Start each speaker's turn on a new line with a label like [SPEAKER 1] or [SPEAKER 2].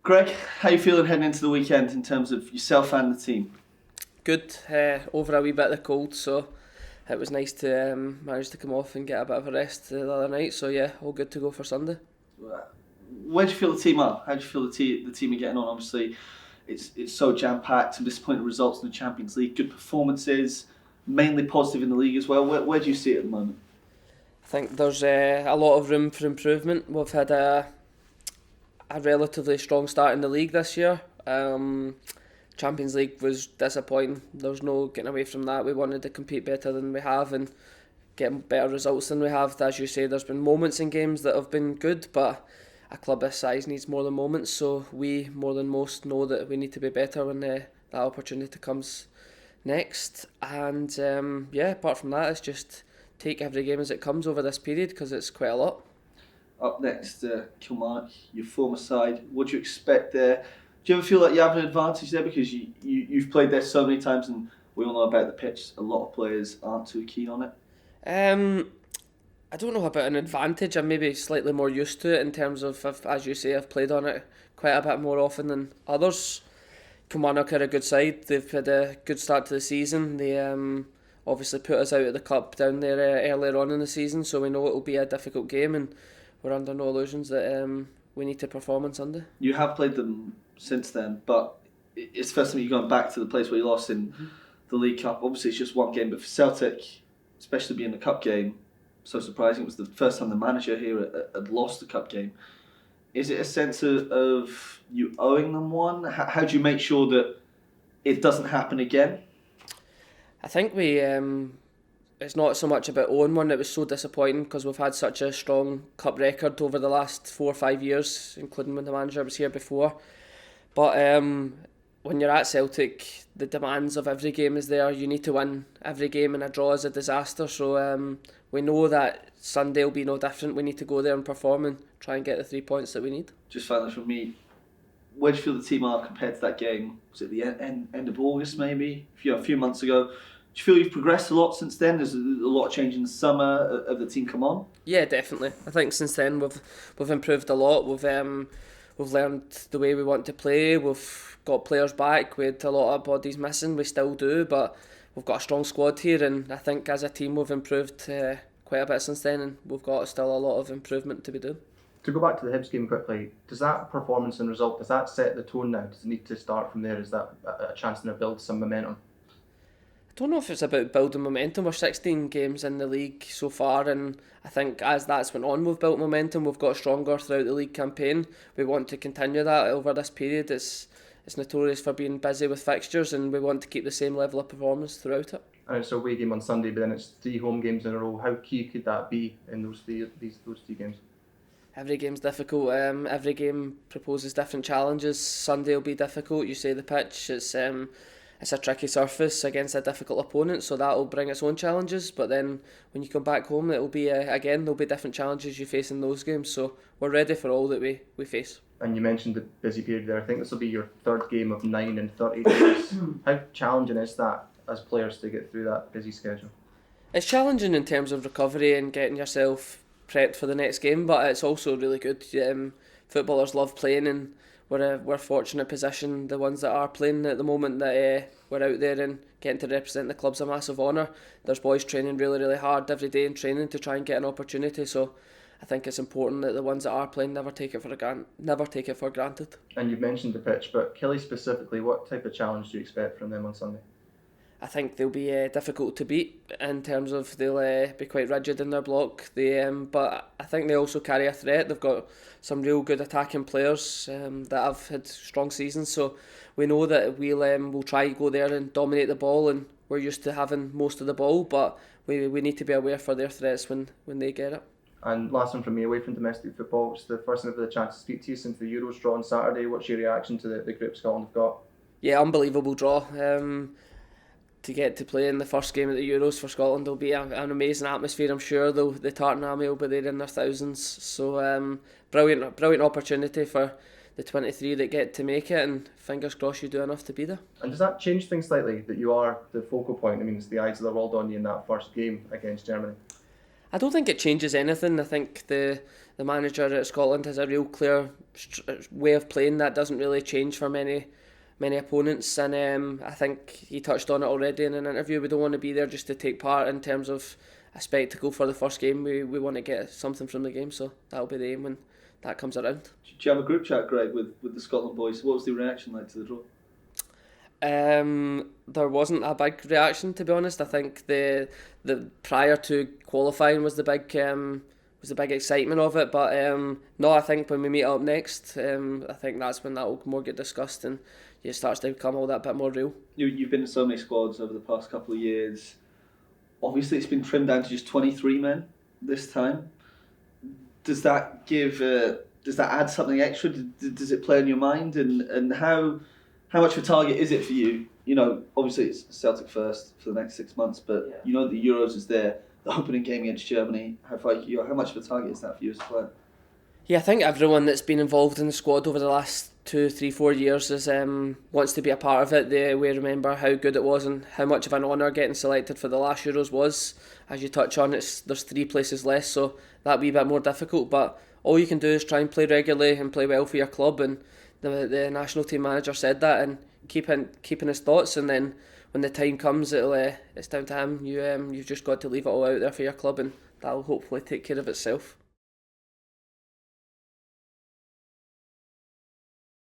[SPEAKER 1] Greg, how you feeling heading into the weekend in terms of yourself and the team?
[SPEAKER 2] Good. Over a wee bit of the cold, so it was nice to manage to come off and get a bit of a rest the other night. So yeah, all good to go for Sunday.
[SPEAKER 1] Where do you feel the team are? How do you feel the team are getting on? Obviously, it's so jam packed. Some disappointing results in the Champions League. Good performances, mainly positive in the league as well. Where do you see it at the moment?
[SPEAKER 2] I think there's a lot of room for improvement. We've had a relatively strong start in the league this year. Champions League was disappointing. There's no getting away from that. We wanted to compete better than we have and get better results than we have. As you say, there's been moments in games that have been good, but a club this size needs more than moments. So we, more than most, know that we need to be better when that opportunity comes next. And apart from that, it's just take every game as it comes over this period because it's quite a lot.
[SPEAKER 1] Up next, Kilmarnock, your former side. What do you expect there? Do you ever feel like you have an advantage there because you've played there so many times and we all know about the pitch? A lot of players aren't too keen on it.
[SPEAKER 2] I don't know about an advantage. I'm maybe slightly more used to it in terms of, as you say, I've played on it quite a bit more often than others. Kilmarnock are a good side. They've had a good start to the season. They obviously put us out of the cup down there earlier on in the season, so we know it will be a difficult game, and we're under no illusions that we need to perform on Sunday.
[SPEAKER 1] You have played them since then, but it's the first time you've gone back to the place where you lost in the League Cup. Obviously, it's just one game, but for Celtic, especially being a cup game, so surprising. It was the first time the manager here had lost the cup game. Is it a sense of you owing them one? How do you make sure that it doesn't happen again?
[SPEAKER 2] I think we it's not so much about owing one. It was so disappointing because we've had such a strong cup record over the last 4 or 5 years, including when the manager was here before. But when you're at Celtic, the demands of every game is there. You need to win every game, and a draw is a disaster. So we know that Sunday will be no different. We need to go there and perform and try and get the 3 points that we need.
[SPEAKER 1] Just finally from me, where do you feel the team are compared to that game? Was it the end of August maybe? A few months ago? Do you feel you've progressed a lot since then? There's a lot of change in the summer of the team come on?
[SPEAKER 2] Yeah, definitely. I think since then we've improved a lot. We've learned the way we want to play. We've got players back. We had a lot of bodies missing. We still do, but we've got a strong squad here, and I think as a team we've improved quite a bit since then, and we've got still a lot of improvement to be doing.
[SPEAKER 3] To go back to the Hibs game quickly, does that performance and result, does that set the tone now? Does it need to start from there? Is that a chance to build some momentum?
[SPEAKER 2] I don't know if it's about building momentum. We're 16 games in the league so far, and I think as that's went on, we've built momentum. We've got stronger throughout the league campaign. We want to continue that over this period. It's notorious for being busy with fixtures, and we want to keep the same level of performance throughout it.
[SPEAKER 3] And it's a away game on Sunday, but then it's 3 home games in a row. How key could that be in those three games?
[SPEAKER 2] Every game's difficult. Every game proposes different challenges. Sunday will be difficult. You say the pitch. It's a tricky surface against a difficult opponent, so that will bring its own challenges. But then when you come back home, it will be there'll be different challenges you face in those games. So we're ready for all that we face.
[SPEAKER 3] And you mentioned the busy period there. I think this will be your 3rd game of 9 in 30 days. How challenging is that as players to get through that busy schedule?
[SPEAKER 2] It's challenging in terms of recovery and getting yourself prepped for the next game, but it's also really good. Footballers love playing, and we're a fortunate position, the ones that are playing at the moment, that we're out there and getting to represent the club's a massive honour. There's boys training really, really hard every day in training to try and get an opportunity, so I think it's important that the ones that are playing never take it for granted.
[SPEAKER 3] And you've mentioned the pitch, but Killie specifically, what type of challenge do you expect from them on Sunday?
[SPEAKER 2] I think they'll be difficult to beat in terms of they'll be quite rigid in their block. But I think they also carry a threat. They've got some real good attacking players that have had strong seasons. So we know that we'll try to go there and dominate the ball, and we're used to having most of the ball. But we need to be aware for their threats when they get it.
[SPEAKER 3] And last one from me, away from domestic football, it's the first time I've had a chance to speak to you since the Euros draw on Saturday. What's your reaction to the group Scotland have got?
[SPEAKER 2] Yeah, unbelievable draw. To get to play in the first game of the Euros for Scotland will be an amazing atmosphere, I'm sure. Though the Tartan Army will be there in their thousands, so brilliant opportunity for the 23 that get to make it, and fingers crossed you do enough to be there.
[SPEAKER 3] And does that change things slightly, that you are the focal point? I mean, it's the eyes of the world on you in that first game against Germany.
[SPEAKER 2] I don't think it changes anything. I think the the manager at Scotland has a real clear way of playing that doesn't really change for many opponents, and I think he touched on it already in an interview. We don't want to be there just to take part in terms of a spectacle for the first game. We want to get something from the game, so that'll be the aim when that comes around.
[SPEAKER 1] Do you have a group chat, Greg, with the Scotland boys? What was the reaction like to the draw?
[SPEAKER 2] There wasn't a big reaction, to be honest. I think the prior to qualifying was the big excitement of it, but no, I think when we meet up next, I think that's when that will more get discussed and it starts to become all that bit more real.
[SPEAKER 1] You've been in so many squads over the past couple of years. Obviously, it's been trimmed down to just 23 men this time. Does that add something extra? Does it play in your mind? And how much of a target is it for you? You know, obviously it's Celtic first for the next 6 months, but you know the Euros is there. The opening game against Germany. How much of a target is that for you as a player?
[SPEAKER 2] Yeah, I think everyone that's been involved in the squad over the last 2, 3, 4 years is wants to be a part of it. We remember how good it was and how much of an honour getting selected for the last Euros was. As you touch on, there's 3 places less, so that wee bit more difficult. But all you can do is try and play regularly and play well for your club. And the national team manager said that, and keeping his thoughts. And then when the time comes, it's down to him. You've just got to leave it all out there for your club, and that'll hopefully take care of itself.